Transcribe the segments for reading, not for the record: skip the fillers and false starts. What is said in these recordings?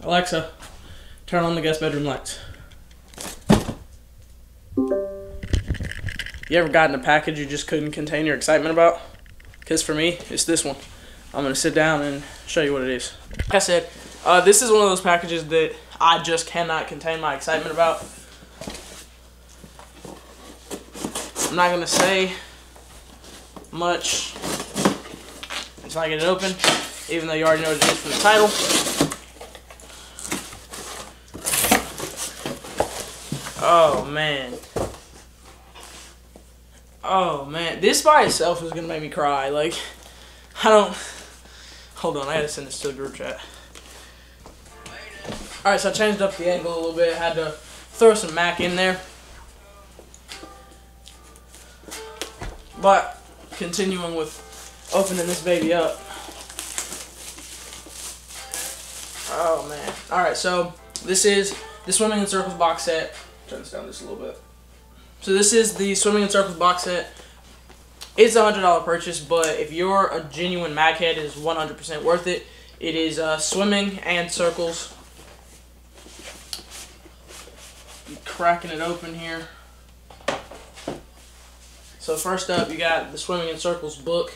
Alexa, turn on the guest bedroom lights. You ever gotten a package you just couldn't contain your excitement about? Because for me, it's this one. I'm going to sit down and show you what it is. Like I said, this is one of those packages that I just cannot contain my excitement about. I'm not going to say much until I get it open, even though you already know what it is from the title. Oh, man. Oh, man. This by itself is going to make me cry. Like, I don't... Hold on, I gotta send this to the group chat. Alright, so I changed up the angle a little bit. Had to throw some Mac in there. But, continuing with opening this baby up. Oh, man. Alright, so this is the Swimming in Circles box set. Turn this down just a little bit. So this is the Swimming in Circles box set. It's a $100 purchase, but if you're a genuine Mac head, it is 100% worth it. It is Swimming and Circles. I'm cracking it open here. So first up, you got the Swimming in Circles book.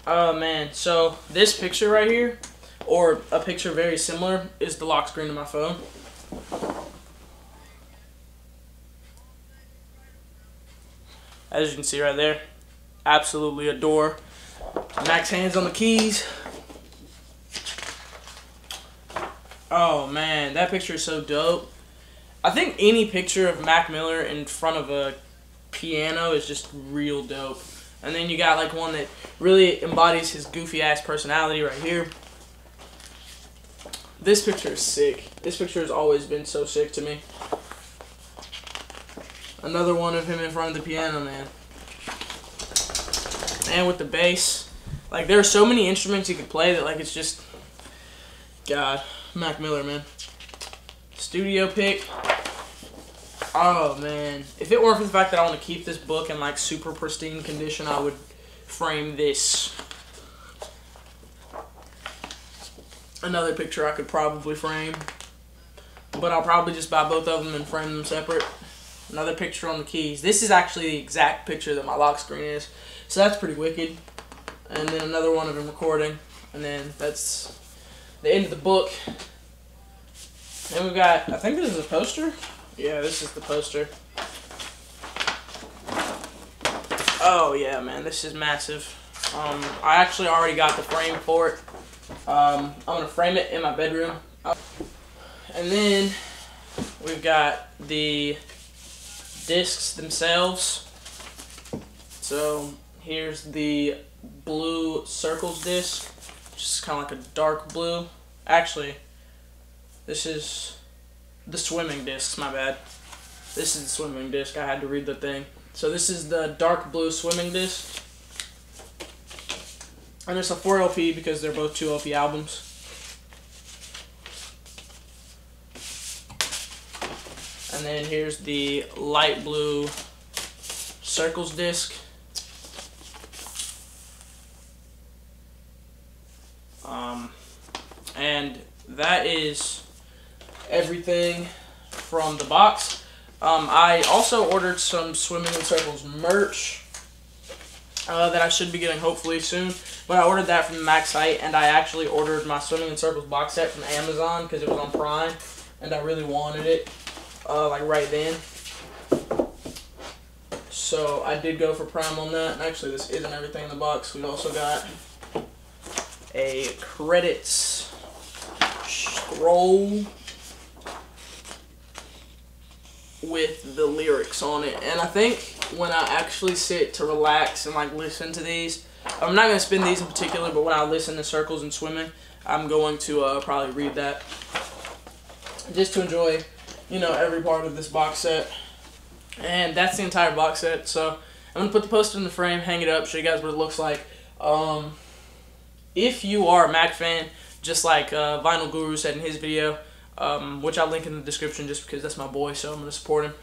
Oh man, so this picture right here, or a picture very similar, is the lock screen of my phone. As you can see right there, absolutely adore. Mac's hands on the keys. Oh man, that picture is so dope. I think any picture of Mac Miller in front of a piano is just real dope. And then you got like one that really embodies his goofy ass personality right here. This picture is sick. This picture has always been so sick to me. Another one of him in front of the piano, man. And with the bass. Like, there are so many instruments you could play that, like, it's just... God. Mac Miller, man. Studio pick. Oh, man. If it weren't for the fact that I want to keep this book in, like, super pristine condition, I would frame this. Another picture I could probably frame. But I'll probably just buy both of them and frame them separate. Another picture on the keys. This is actually the exact picture that my lock screen is. So that's pretty wicked. And then another one of him recording. And then that's the end of the book. And we've got, I think this is a poster. Yeah, this is the poster. Oh yeah, man, this is massive. I actually already got the frame for it. I'm going to frame it in my bedroom. And then we've got the discs themselves. So here's the blue Circles disc, just kind of like a dark blue. Actually, this is the Swimming discs, my bad. This is the Swimming disc, I had to read the thing. So this is the dark blue Swimming disc. And it's a 4 LP because they're both 2 LP albums. And then here's the light blue Circles disc. And that is everything from the box. I also ordered some Swimming in Circles merch that I should be getting hopefully soon. But I ordered that from the Mac site, and I actually ordered my Swimming in Circles box set from Amazon because it was on Prime, and I really wanted it. Like right then. So I did go for Prime on that. And actually, this isn't everything in the box. We also got a credits scroll with the lyrics on it. And I think when I actually sit to relax and like listen to these, I'm not going to spin these in particular, but when I listen to Circles and Swimming, I'm going to probably read that just to enjoy, you know, every part of this box set. And that's the entire box set. So I'm going to put the poster in the frame, hang it up, show you guys what it looks like. If you are a Mac fan, just like Vinyl Guru said in his video, which I'll link in the description just because that's my boy, so I'm going to support him.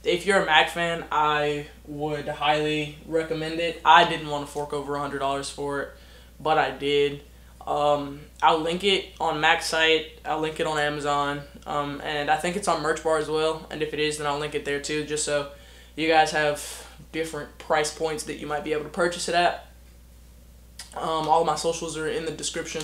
If you're a Mac fan, I would highly recommend it. I didn't want to fork over $100 for it, but I did. I'll link it on Mac's site. I'll link it on Amazon. And I think it's on Merch Bar as well. And if it is, then I'll link it there too, just so you guys have different price points that you might be able to purchase it at. All of my socials are in the description.